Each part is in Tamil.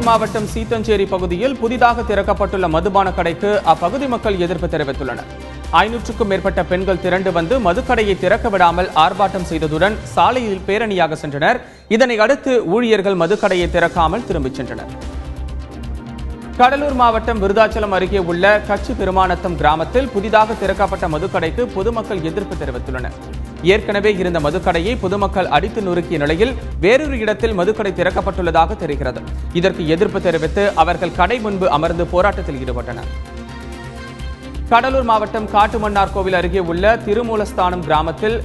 கடலூர் மாவட்டம் சீத்தஞ்சேரி பகுதியில் புதிதாக திறக்கப்பட்டுள்ள மதுபான கடைக்கு அப்பகுதி மக்கள் எதிர்ப்பு தெரிவித்துள்ளனர். 500க்கும் மேற்பட்ட பெண்கள் திரண்டு வந்து மதுக்கடையை திறக்க விடாமல் ஆர்ப்பாட்டம் செய்ததுடன் சாலையில் பேரணியாக சென்றனர். இதனை அடுத்து ஊழியர்கள் மதுக்கடையை திறக்காமல் திரும்பிச் சென்றனர். கடலூர் மாவட்டம் விருதாச்சலம் அருகே உள்ள கச்சி பெருமானத்தம் கிராமத்தில் புதிதாக திறக்கப்பட்ட மதுக்கடைக்கு பொதுமக்கள் எதிர்ப்பு தெரிவித்துள்ளனர். ஏற்கனவே இருந்த மதுக்கடையை பொதுமக்கள் அடித்து நொறுக்கிய நிலையில் வேறொரு இடத்தில் மதுக்கடை திறக்கப்பட்டுள்ளதாக தெரிகிறது. இதற்கு எதிர்ப்பு தெரிவித்து அவர்கள் கடை முன்பு அமர்ந்து போராட்டத்தில் ஈடுபட்டனர். கடலூர் மாவட்டம் காட்டுமன்னார் கோவில் அருகே உள்ள திருமூலஸ்தானம் கிராமத்தில்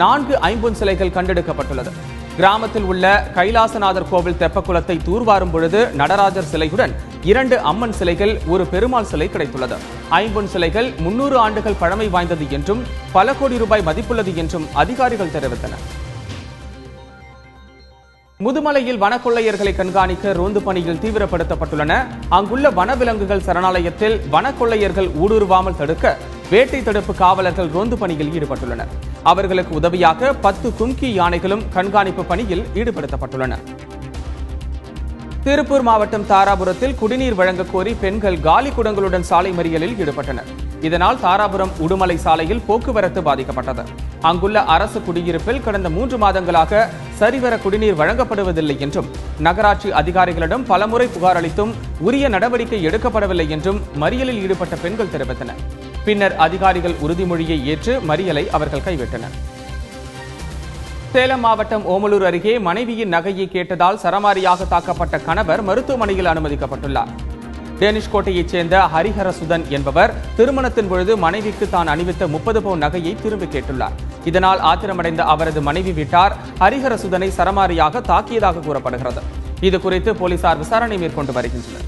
4 ஐம்பொன் சிலைகள் கண்டெடுக்கப்பட்டுள்ளது. கிராமத்தில் உள்ள கைலாசநாதர் கோவில் தெப்பக்குளத்தை தூர்வாரும் பொழுது நடராஜர் சிலையுடன் 2 அம்மன் சிலைகள், ஒரு பெருமாள் சிலை கிடைத்துள்ளது. ஐம்பொன் சிலைகள் 300 ஆண்டுகள் பழமை வாய்ந்தது என்றும் பல கோடி ரூபாய் மதிப்புள்ளது என்றும் அதிகாரிகள் தெரிவித்தனர். முதுமலையில் வனக்கொள்ளையர்களை கண்காணிக்க ரோந்து பணியில் தீவிரப்படுத்தப்பட்டுள்ளன. அங்குள்ள வனவிலங்குகள் சரணாலயத்தில் வனக்கொள்ளையர்கள் ஊடுருவாமல் தடுக்க வேட்டை தடுப்பு காவலர்கள் ரோந்து பணியில் ஈடுபட்டுள்ளனர். அவர்களுக்கு உதவியாக 10 கும்கி யானைகளும் கண்காணிப்பு பணியில் ஈடுபடுத்தப்பட்டுள்ளன. திருப்பூர் மாவட்டம் தாராபுரத்தில் குடிநீர் வழங்க கோரி பெண்கள் காலி குடங்களுடன் சாலை மறியலில் ஈடுபட்டனர். இதனால் தாராபுரம் உடுமலை சாலையில் போக்குவரத்து பாதிக்கப்பட்டது. அங்குள்ள அரசு குடியிருப்பில் கடந்த 3 மாதங்களாக சரிவர குடிநீர் வழங்கப்படுவதில்லை என்றும் நகராட்சி அதிகாரிகளிடம் பலமுறை புகார் அளித்தும் உரிய நடவடிக்கை எடுக்கப்படவில்லை என்றும் மறியலில் ஈடுபட்ட பெண்கள் தெரிவித்தனர். பின்னர் அதிகாரிகள் உறுதிமொழியை ஏற்று மறியலை அவர்கள் கைவிட்டனர். சேலம் மாவட்டம் ஓமலூர் அருகே மனைவியின் நகையை கேட்டதால் சரமாரியாக தாக்கப்பட்ட கணவர் மருத்துவமனையில் அனுமதிக்கப்பட்டுள்ளார். டேனிஷ் கோட்டையைச் சேர்ந்த ஹரிஹரசுதன் என்பவர் திருமணத்தின் பொழுது மனைவிக்கு தான் அணிவித்த 30 பவுன் நகையை திரும்பி கேட்டுள்ளார். இதனால் ஆத்திரமடைந்த அவரது மனைவி வீட்டார் ஹரிஹரசுதனை சரமாரியாக தாக்கியதாக கூறப்படுகிறது. இது குறித்து போலீசார் விசாரணை மேற்கொண்டு வருகின்றனர்.